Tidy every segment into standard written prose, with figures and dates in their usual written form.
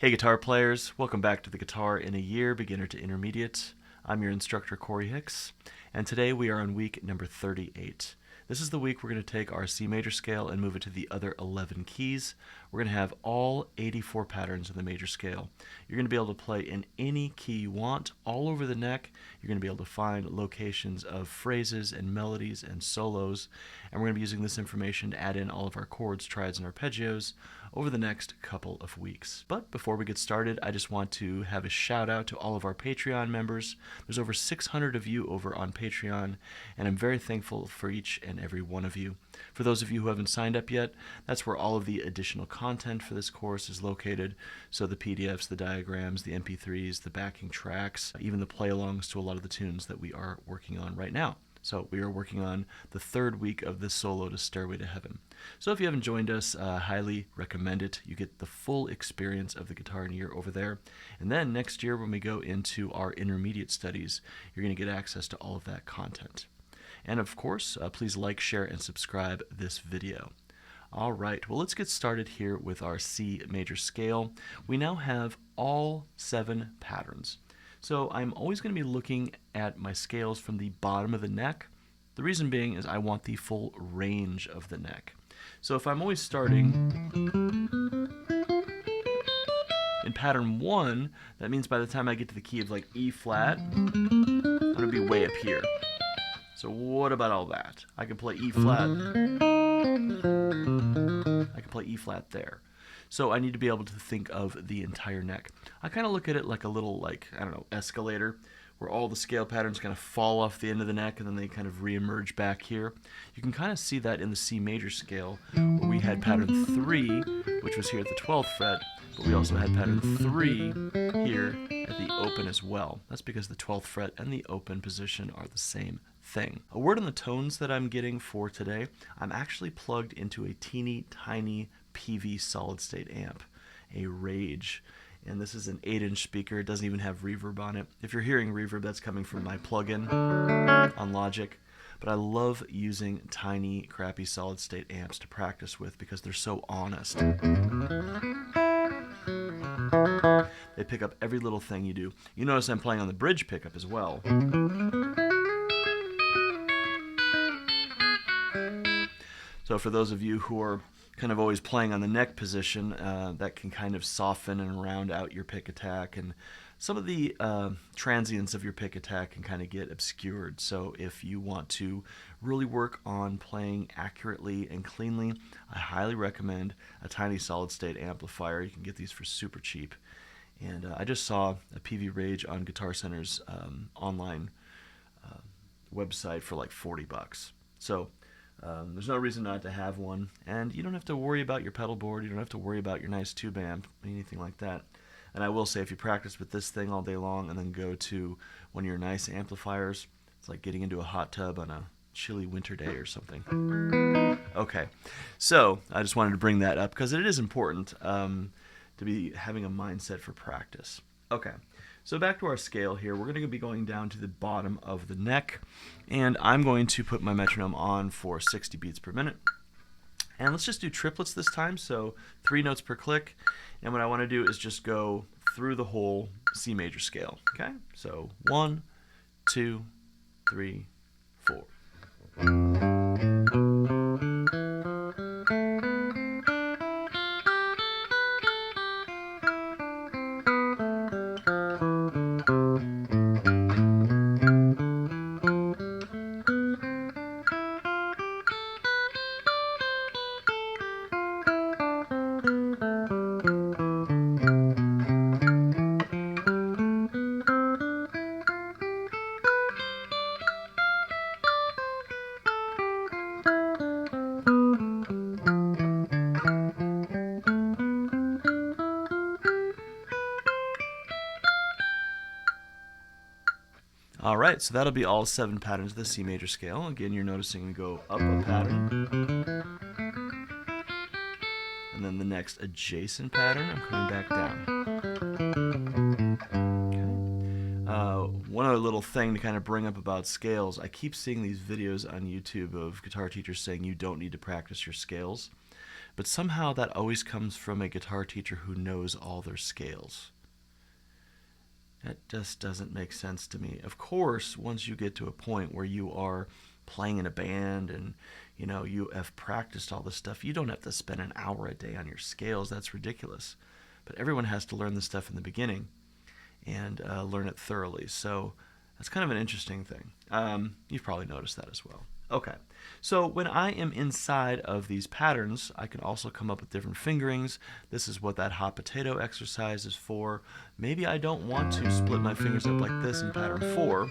Hey guitar players, welcome back to the Guitar in a Year, Beginner to Intermediate. I'm your instructor Korey Hicks, and today we are on week number 38. This is the week we're going to take our C major scale and move it to the other 11 keys. We're going to have all 84 patterns in the major scale. You're going to be able to play in any key you want, all over the neck. You're going to be able to find locations of phrases and melodies and solos, and we're going to be using this information to add in all of our chords, triads, and arpeggios over the next couple of weeks. But before we get started, I just want to have a shout out to all of our Patreon members. There's over 600 of you over on Patreon, and I'm very thankful for each and every one of you. For those of you who haven't signed up yet, that's where all of the additional content for this course is located. So the PDFs, the diagrams, the MP3s, the backing tracks, even the play-alongs to a lot of the tunes that we are working on right now. So we are working on the third week of this solo to Stairway to Heaven. So if you haven't joined us, highly recommend it. You get the full experience of the Guitar in a Year over there. And then next year when we go into our intermediate studies, you're going to get access to all of that content. And of course, please like, share, and subscribe this video. All right, well, let's get started here with our C major scale. We now have all 7 patterns. So I'm always going to be looking at my scales from the bottom of the neck. The reason being is I want the full range of the neck. So if I'm always starting in pattern 1, that means by the time I get to the key of like E flat, I'm going to be way up here. So what about all that? I can play E flat. I can play E flat there. So I need to be able to think of the entire neck. I kind of look at it like a little, escalator, where all the scale patterns kind of fall off the end of the neck and then they kind of re-emerge back here. You can kind of see that in the C major scale, where we had pattern 3, which was here at the 12th fret, but we also had pattern 3 here at the open as well. That's because the 12th fret and the open position are the same thing. A word on the tones that I'm getting for today, I'm actually plugged into a teeny tiny PV solid state amp, a Rage, and this is an 8-inch speaker. It doesn't even have reverb on it. If you're hearing reverb, that's coming from my plugin on Logic, but I love using tiny crappy solid state amps to practice with because they're so honest. They pick up every little thing you do. You notice I'm playing on the bridge pickup as well. So for those of you who are kind of always playing on the neck position, that can kind of soften and round out your pick attack, and some of the transients of your pick attack can kind of get obscured. So if you want to really work on playing accurately and cleanly, I highly recommend a tiny solid state amplifier. You can get these for super cheap. And I just saw a PV Rage on Guitar Center's online website for like $40. So there's no reason not to have one, and you don't have to worry about your pedal board, you don't have to worry about your nice tube amp, anything like that. And I will say, if you practice with this thing all day long and then go to one of your nice amplifiers, it's like getting into a hot tub on a chilly winter day or something. Okay, so I just wanted to bring that up because it is important to be having a mindset for practice. Okay. So back to our scale here, we're going to be going down to the bottom of the neck, and I'm going to put my metronome on for 60 beats per minute. And let's just do triplets this time, so 3 notes per click, and what I want to do is just go through the whole C major scale, okay? So 1, 2, 3, 4. Alright, so that'll be all 7 patterns of the C major scale. Again, you're noticing we go up a pattern, and then the next adjacent pattern, I'm coming back down. Okay. One other little thing to kind of bring up about scales, I keep seeing these videos on YouTube of guitar teachers saying you don't need to practice your scales. but somehow that always comes from a guitar teacher who knows all their scales. That just doesn't make sense to me. Of course, once you get to a point where you are playing in a band and you have practiced all this stuff, you don't have to spend an hour a day on your scales. That's ridiculous. But everyone has to learn this stuff in the beginning and learn it thoroughly. So that's kind of an interesting thing. You've probably noticed that as well. Okay, so when I am inside of these patterns, I can also come up with different fingerings. This is what that hot potato exercise is for. Maybe I don't want to split my fingers up like this in pattern 4.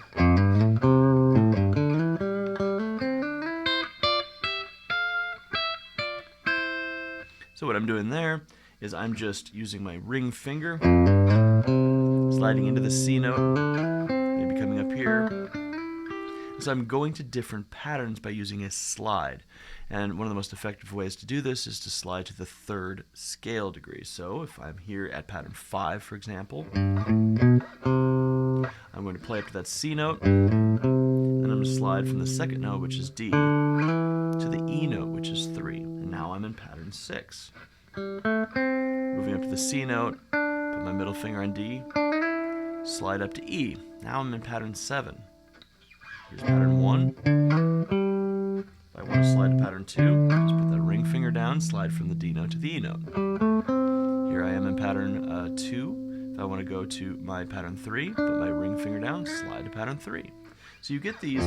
So what I'm doing there is I'm just using my ring finger, sliding into the C note, maybe coming up here. So I'm going to different patterns by using a slide. And one of the most effective ways to do this is to slide to the 3rd scale degree. So if I'm here at pattern 5, for example, I'm going to play up to that C note, and I'm going to slide from the 2nd note, which is D, to the E note, which is 3. And now I'm in pattern 6. Moving up to the C note, put my middle finger on D, slide up to E. Now I'm in pattern 7. Here's pattern 1. If I want to slide to pattern 2, just put that ring finger down, slide from the D note to the E note. Here I am in pattern 2. If I want to go to my pattern 3, put my ring finger down, slide to pattern 3. So you get these.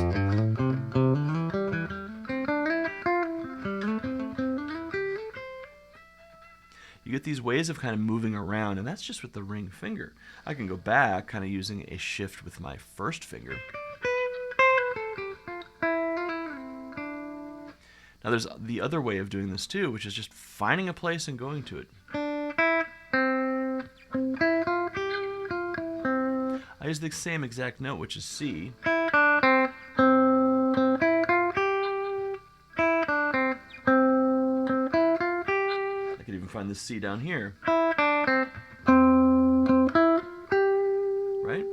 You get these ways of kind of moving around, and that's just with the ring finger. I can go back kind of using a shift with my 1st finger. Now there's the other way of doing this too, which is just finding a place and going to it. I use the same exact note, which is C. I could even find the C down here. Right?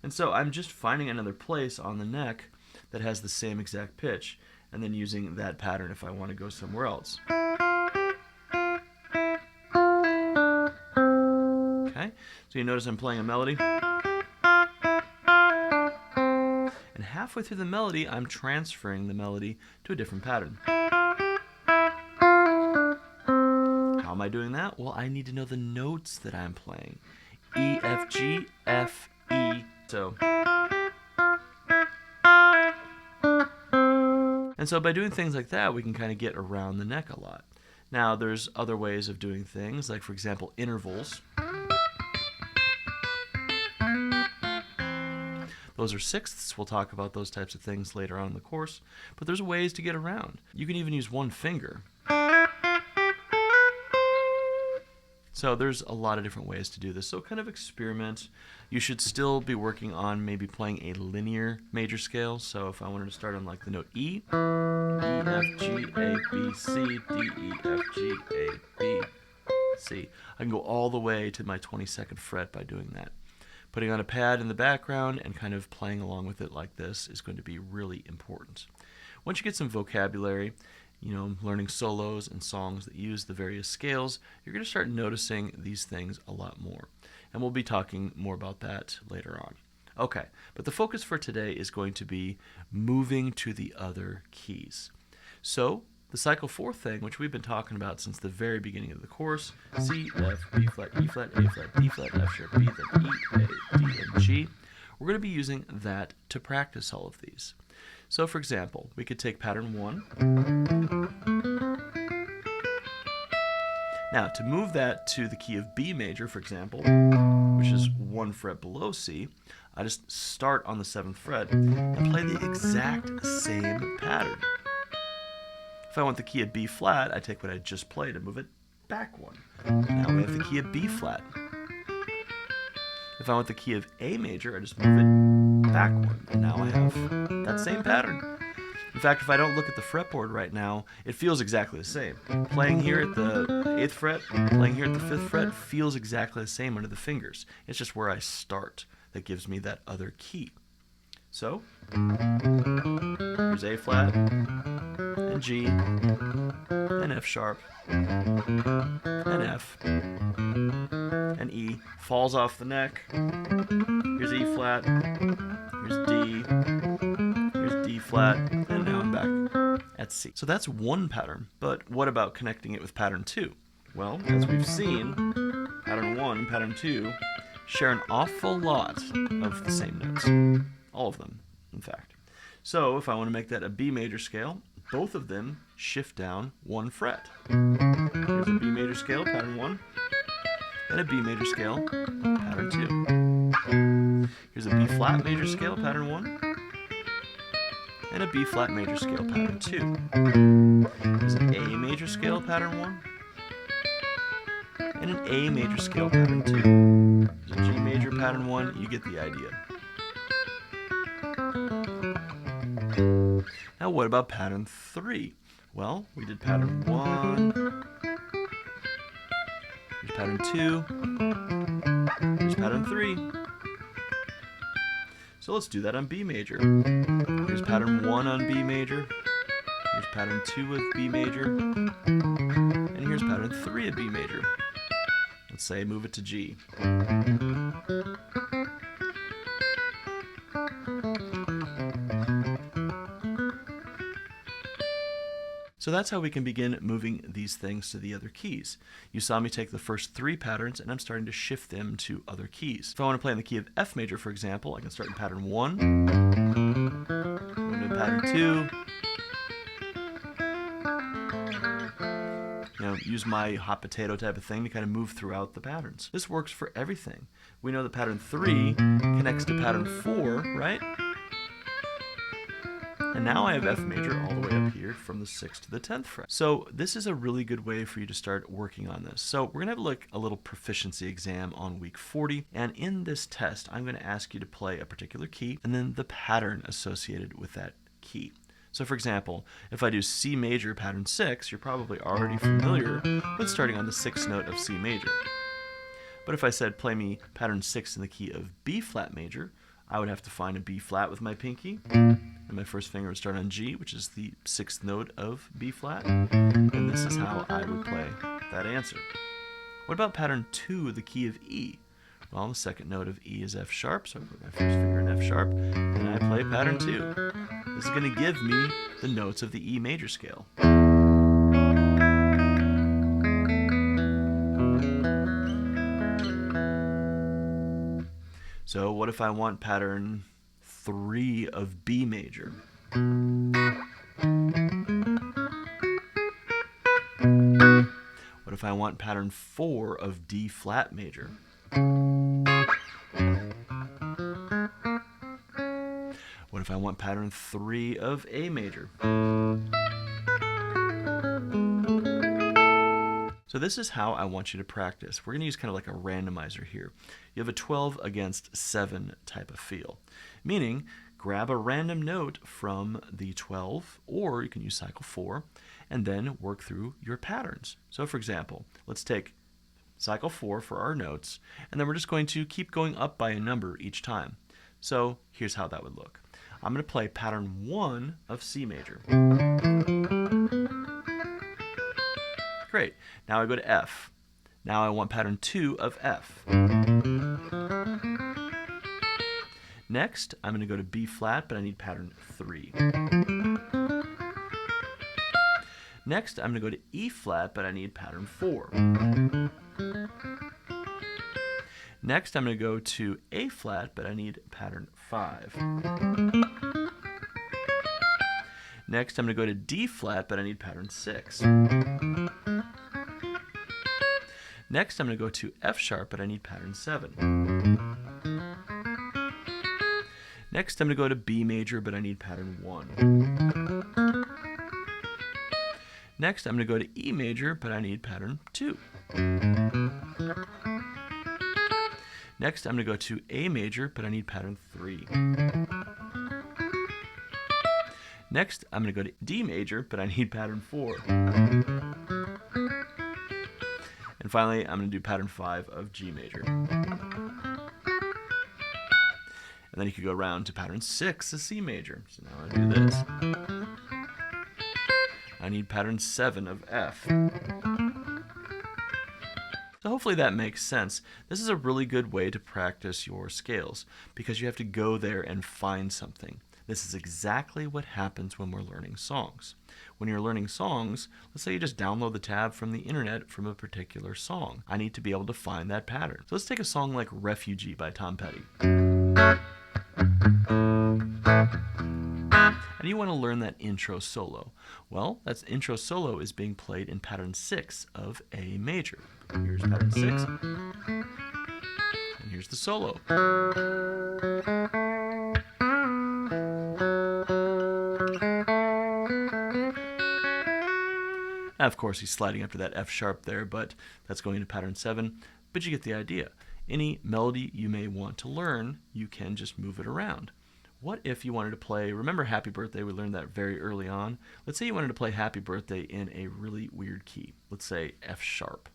And so I'm just finding another place on the neck that has the same exact pitch, and then using that pattern if I want to go somewhere else. Okay, so you notice I'm playing a melody. And halfway through the melody, I'm transferring the melody to a different pattern. How am I doing that? Well, I need to know the notes that I'm playing. E, F, G, F, E. And so by doing things like that, we can kind of get around the neck a lot. Now, there's other ways of doing things, like, for example, intervals. Those are sixths. We'll talk about those types of things later on in the course. But there's ways to get around. You can even use one finger. So there's a lot of different ways to do this. So kind of experiment. You should still be working on maybe playing a linear major scale. So if I wanted to start on like the note E, E, F, G, A, B, C, D, E, F, G, A, B, C. I can go all the way to my 22nd fret by doing that. Putting on a pad in the background and kind of playing along with it like this is going to be really important. Once you get some vocabulary, learning solos and songs that use the various scales, you're going to start noticing these things a lot more. And we'll be talking more about that later on. Okay, but the focus for today is going to be moving to the other keys. So, the cycle 4 thing, which we've been talking about since the very beginning of the course, C, F, B flat, E flat, A flat, D flat, F sharp, B, then E, A, D, and G. We're going to be using that to practice all of these. So, for example, we could take pattern 1. Now, to move that to the key of B major, for example, which is 1 fret below C, I just start on the 7th fret and play the exact same pattern. If I want the key of B flat, I take what I just played and move it back 1. Now we have the key of B flat. If I want the key of A major, I just move it back 1. And now I have that same pattern. In fact, if I don't look at the fretboard right now, it feels exactly the same. Playing here at the 8th fret, playing here at the 5th fret feels exactly the same under the fingers. It's just where I start that gives me that other key. So, here's A flat, and G, and F sharp, and F, and E. Falls off the neck. Here's E flat, here's D, here's D flat, and now I'm back at C. So that's one pattern, but what about connecting it with pattern 2? Well, as we've seen, pattern 1 and pattern 2 share an awful lot of the same notes. All of them, in fact. So if I want to make that a B major scale, both of them shift down 1 fret. Here's a B major scale, pattern 1, and a B major scale, pattern 2. Here's a B flat major scale, pattern 1, and a B flat major scale, pattern 2. Here's an A major scale, pattern 1, and an A major scale, pattern 2. There's a G major, pattern 1, you get the idea. Now what about pattern 3? Well, we did pattern 1, here's pattern 2, here's pattern 3. So let's do that on B major. Here's pattern 1 on B major, here's pattern 2 of B major, and here's pattern 3 of B major. Let's say move it to G. So that's how we can begin moving these things to the other keys. You saw me take the first 3 patterns and I'm starting to shift them to other keys. If I want to play in the key of F major, for example, I can start in pattern 1, move into pattern 2, use my hot potato type of thing to kind of move throughout the patterns. This works for everything. We know that pattern 3 connects to pattern 4, right? And now I have F major all the way up here from the 6th to the 10th fret. So this is a really good way for you to start working on this. So we're going to have a little proficiency exam on week 40. And in this test, I'm going to ask you to play a particular key and then the pattern associated with that key. So for example, if I do C major pattern 6, you're probably already familiar with starting on the 6th note of C major. But if I said play me pattern 6 in the key of B flat major, I would have to find a B flat with my pinky, and my first finger would start on G, which is the 6th note of B flat, and this is how I would play that answer. What about pattern 2, the key of E? Well, the 2nd note of E is F sharp, so I put my first finger in F sharp, and I play pattern 2. This is going to give me the notes of the E major scale. So what if I want pattern 3 of B major? What if I want pattern 4 of D flat major? What if I want pattern 3 of A major? So this is how I want you to practice. We're going to use kind of like a randomizer here. You have a 12 against 7 type of feel, meaning grab a random note from the 12, or you can use cycle 4, and then work through your patterns. So for example, let's take cycle 4 for our notes, and then we're just going to keep going up by a number each time. So here's how that would look. I'm going to play pattern 1 of C major. Great. Now I go to F. Now I want pattern 2 of F. Next, I'm going to go to B flat, but I need pattern 3. Next, I'm going to go to E flat, but I need pattern 4. Next, I'm going to go to A flat, but I need pattern 5. Next, I'm going to go to D flat, but I need pattern 6. Next, I'm going to go to F sharp, but I need pattern 7. Next, I'm going to go to B major, but I need pattern 1. Next, I'm going to go to E major, but I need pattern 2. Next, I'm going to go to A major, but I need pattern 3. Next, I'm going to go to D major, but I need pattern 4. And finally, I'm going to do pattern 5 of G major. And then you could go around to pattern 6 of C major. So now I do this. I need pattern 7 of F. So hopefully that makes sense. This is a really good way to practice your scales because you have to go there and find something. This is exactly what happens when we're learning songs. When you're learning songs, let's say you just download the tab from the internet from a particular song. I need to be able to find that pattern. So let's take a song like Refugee by Tom Petty. And you want to learn that intro solo. Well, that intro solo is being played in pattern 6 of A major. Here's pattern 6, and here's the solo. Now, of course, he's sliding up to that F sharp there, but that's going into pattern 7. But you get the idea. Any melody you may want to learn, you can just move it around. What if you wanted to play, remember Happy Birthday, we learned that very early on. Let's say you wanted to play Happy Birthday in a really weird key. Let's say F sharp.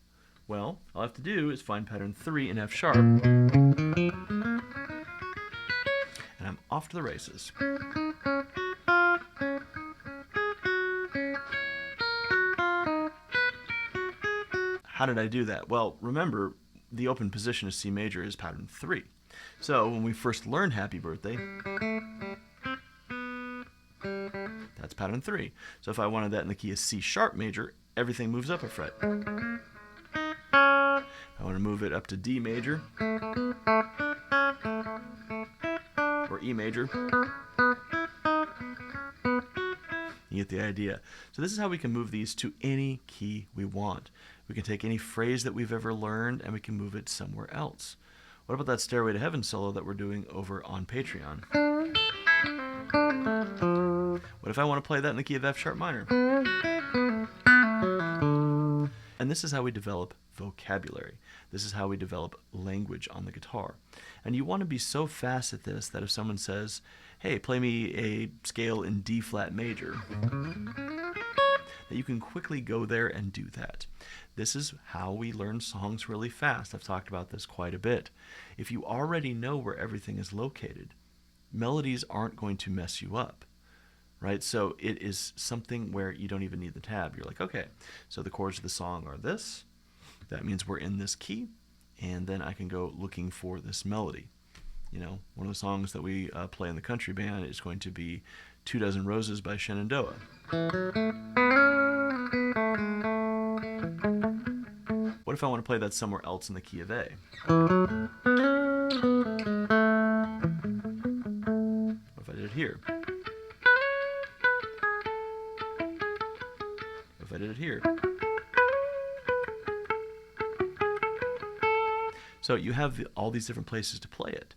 Well, all I have to do is find pattern 3 in F sharp, and I'm off to the races. How did I do that? Well, remember, the open position of C major is pattern 3. So when we first learned Happy Birthday, that's pattern 3. So if I wanted that in the key of C sharp major, everything moves up a fret. I want to move it up to D major or E major. You get the idea. So this is how we can move these to any key we want. We can take any phrase that we've ever learned and we can move it somewhere else. What about that Stairway to Heaven solo that we're doing over on Patreon? What if I want to play that in the key of F sharp minor? And this is how we develop vocabulary. This is how we develop language on the guitar. And you want to be so fast at this that if someone says, hey, play me a scale in D flat major, that you can quickly go there and do that. This is how we learn songs really fast. I've talked about this quite a bit. If you already know where everything is located, melodies aren't going to mess you up, right? So it is something where you don't even need the tab. You're like, okay, so the chords of the song are this. That means we're in this key, and then I can go looking for this melody. You know, one of the songs that we play in the country band is going to be 2 Dozen Roses by Shenandoah. What if I want to play that somewhere else in the key of A? What if I did it here? What if I did it here? So you have all these different places to play it.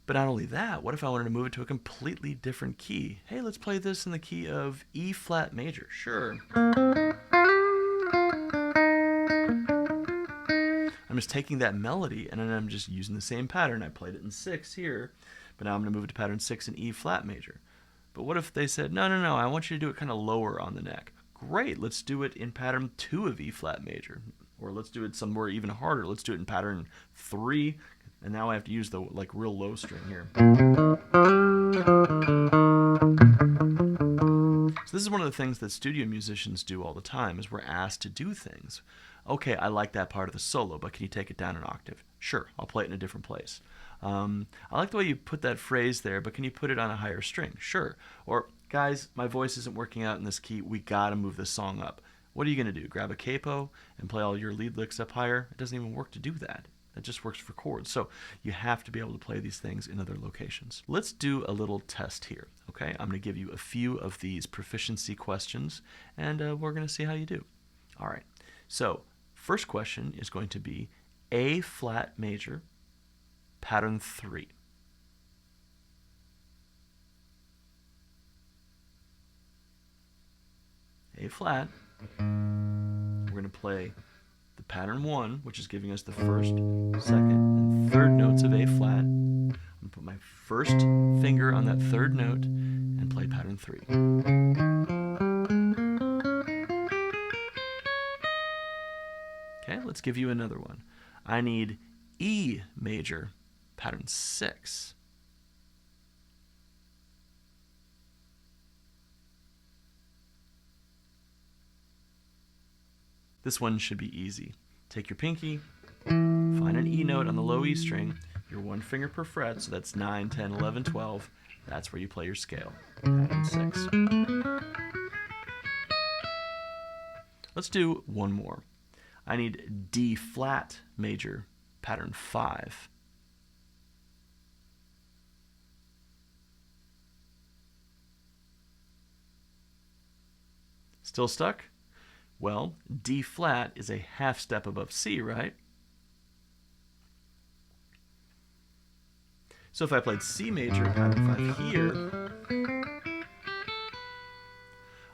But not only that, what if I wanted to move it to a completely different key? Hey, let's play this in the key of E flat major. Sure. I'm just taking that melody and then I'm just using the same pattern. I played it in 6 here, but now I'm going to move it to pattern 6 in E flat major. But what if they said, no, I want you to do it kind of lower on the neck? Great, let's do it in pattern 2 of E flat major. Or let's do it somewhere even harder. Let's do it in pattern 3. And now I have to use the real low string here. So this is one of the things that studio musicians do all the time is we're asked to do things. Okay, I like that part of the solo, but can you take it down an octave? Sure, I'll play it in a different place. I like the way you put that phrase there, but can you put it on a higher string? Sure. Or, guys, my voice isn't working out in this key. We got to move this song up. What are you going to do? Grab a capo and play all your lead licks up higher? It doesn't even work to do that. That just works for chords. So you have to be able to play these things in other locations. Let's do a little test here. Okay, I'm going to give you a few of these proficiency questions, and we're going to see how you do. All right. So first question is going to be A flat major, pattern 3. A flat. We're going to play the pattern 1, which is giving us the first, second, and third notes of A flat. I'm going to put my first finger on that third note and play pattern 3. Okay, let's give you another one. I need E major, pattern 6. This one should be easy. Take your pinky, find an E note on the low E string, your 1 finger per fret, so that's 9, 10, 11, 12. That's where you play your scale. Pattern 6. Let's do one more. I need D flat major, pattern 5. Still stuck? Well, D flat is a half step above C, right? So if I played C major, pattern 5 here,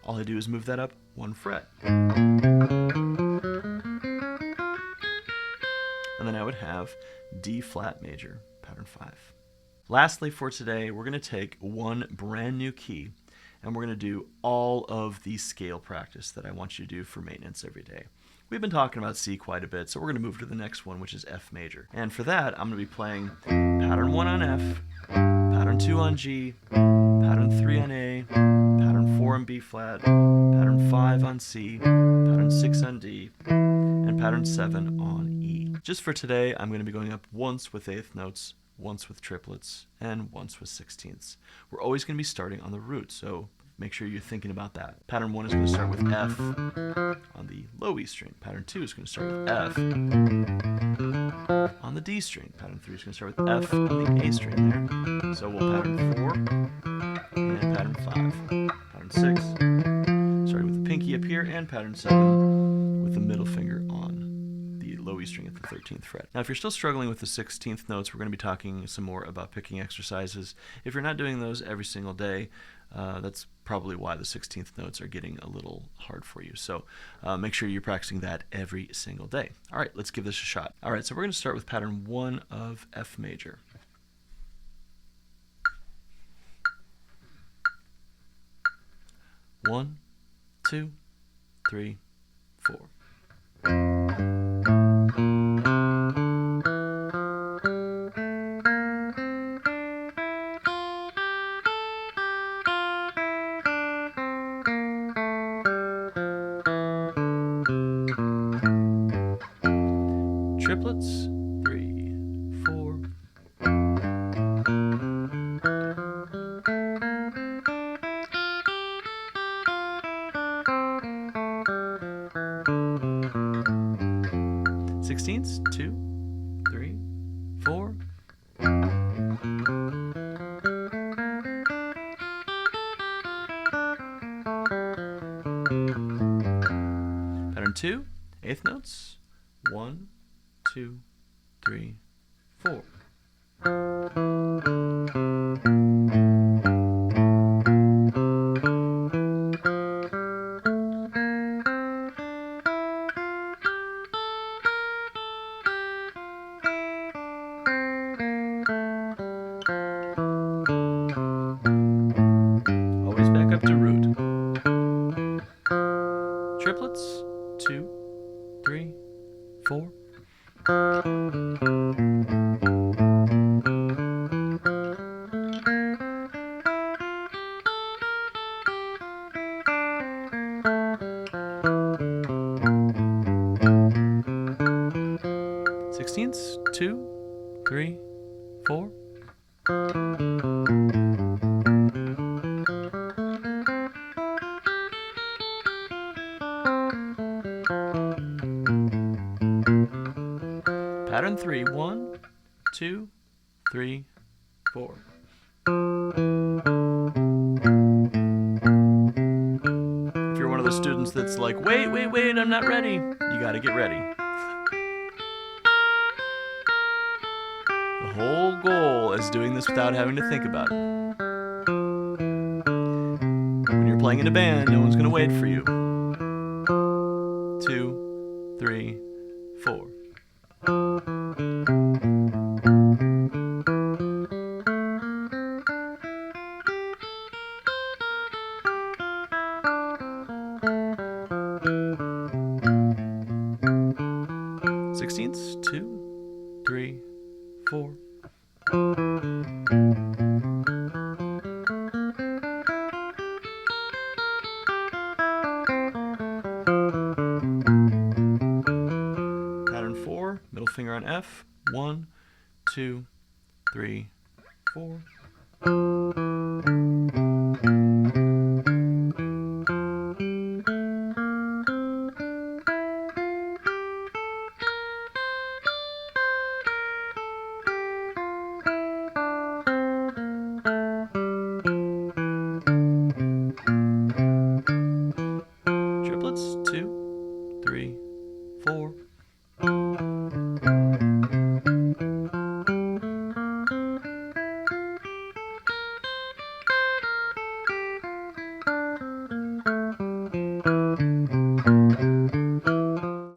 all I do is move that up 1 fret. And then I would have D flat major, pattern 5. Lastly for today, we're going to take one brand new key and we're going to do all of the scale practice that I want you to do for maintenance every day. We've been talking about C quite a bit, so we're going to move to the next one, which is F major. And for that, I'm going to be playing pattern 1 on F, pattern 2 on G, pattern 3 on A, pattern 4 on B flat, pattern 5 on C, pattern 6 on D, and pattern 7 on E. Just for today, I'm going to be going up once with eighth notes, once with triplets, and once with sixteenths. We're always going to be starting on the root, so make sure you're thinking about that. Pattern 1 is going to start with F on the low E string. Pattern 2 is going to start with F on the D string. Pattern 3 is going to start with F on the A string there. So we'll pattern 4 and pattern 5. Pattern 6, starting with the pinky up here, and pattern 7 with the middle finger on the low E string at the 13th fret. Now if you're still struggling with the 16th notes, we're going to be talking some more about picking exercises. If you're not doing those every single day, that's probably why the 16th notes are getting a little hard for you. So make sure you're practicing that every single day. All right, let's give this a shot. All right, so we're going to start with pattern 1 of F major. One, 2, 3, 4. Triplets, 3, 4. Sixteenths, 2, 3, 4. Pattern 2, eighth notes, 1, 2, 3, 4. Always back up to root. Triplets, 2, 3, 4. Sixteenths, 2, 3, 4. Pattern 3, 1, 2, 3, 4. If you're one of the students that's like, wait, I'm not ready, you gotta get ready. The whole goal is doing this without having to think about it. When you're playing in a band, no one's gonna wait for you. 2, 3, 4. Sixteenths, 2, 3, 4. F. 1, 2, 3, 4. Triplets, 2, 3, 4.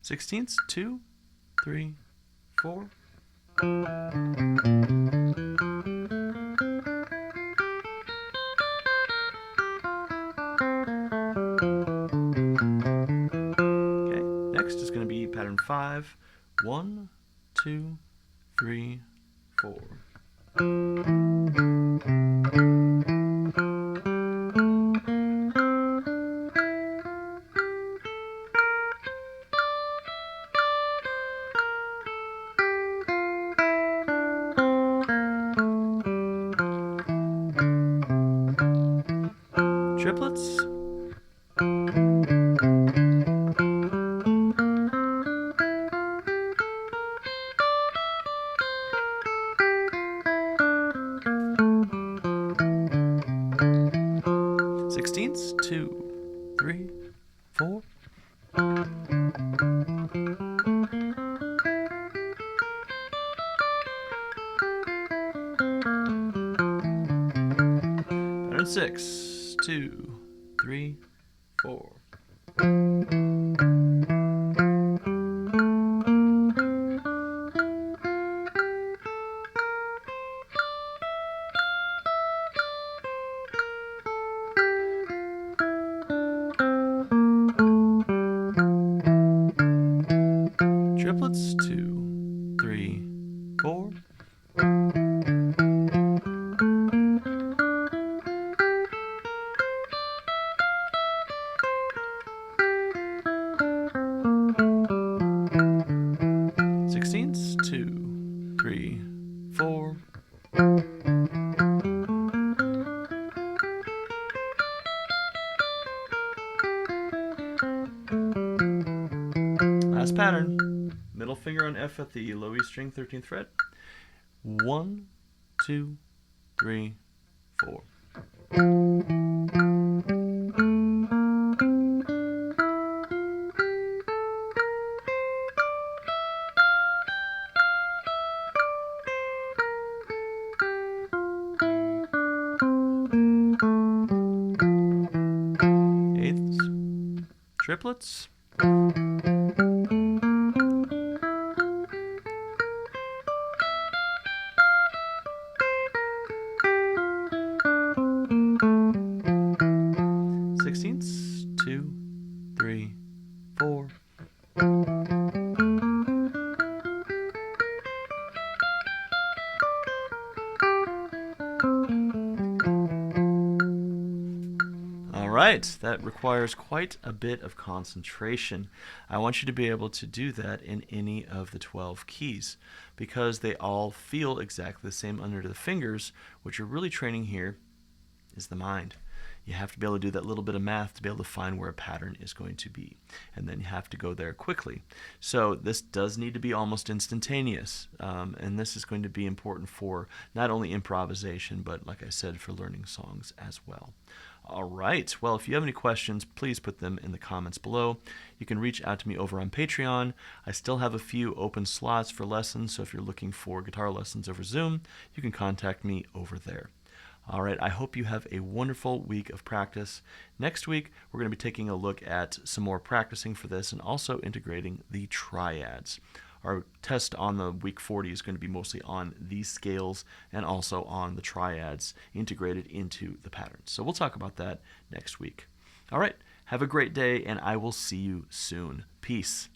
Sixteenths, 2, 3, 4. Okay, next is going to be pattern 5. 1, 2, 3, 4. Triplets. Sixteenths, 2, 3, 4. Pattern 6, 2, 3, 4. Triplets, 2, 3, 4. Sixteenths, 2, 3, 4. Last pattern. Middle finger on F at the low E string, 13th fret. 1, 2, 3, 4. Eighths, triplets. Sixteenths, 2, 3, 4. All right, that requires quite a bit of concentration. I want you to be able to do that in any of the 12 keys because they all feel exactly the same under the fingers. What you're really training here is the mind. You have to be able to do that little bit of math to be able to find where a pattern is going to be. And then you have to go there quickly. So this does need to be almost instantaneous. And this is going to be important for not only improvisation, but like I said, for learning songs as well. All right. Well, if you have any questions, please put them in the comments below. You can reach out to me over on Patreon. I still have a few open slots for lessons, so if you're looking for guitar lessons over Zoom, you can contact me over there. All right, I hope you have a wonderful week of practice. Next week, we're going to be taking a look at some more practicing for this and also integrating the triads. Our test on the week 40 is going to be mostly on these scales and also on the triads integrated into the patterns. So we'll talk about that next week. All right, have a great day, and I will see you soon. Peace.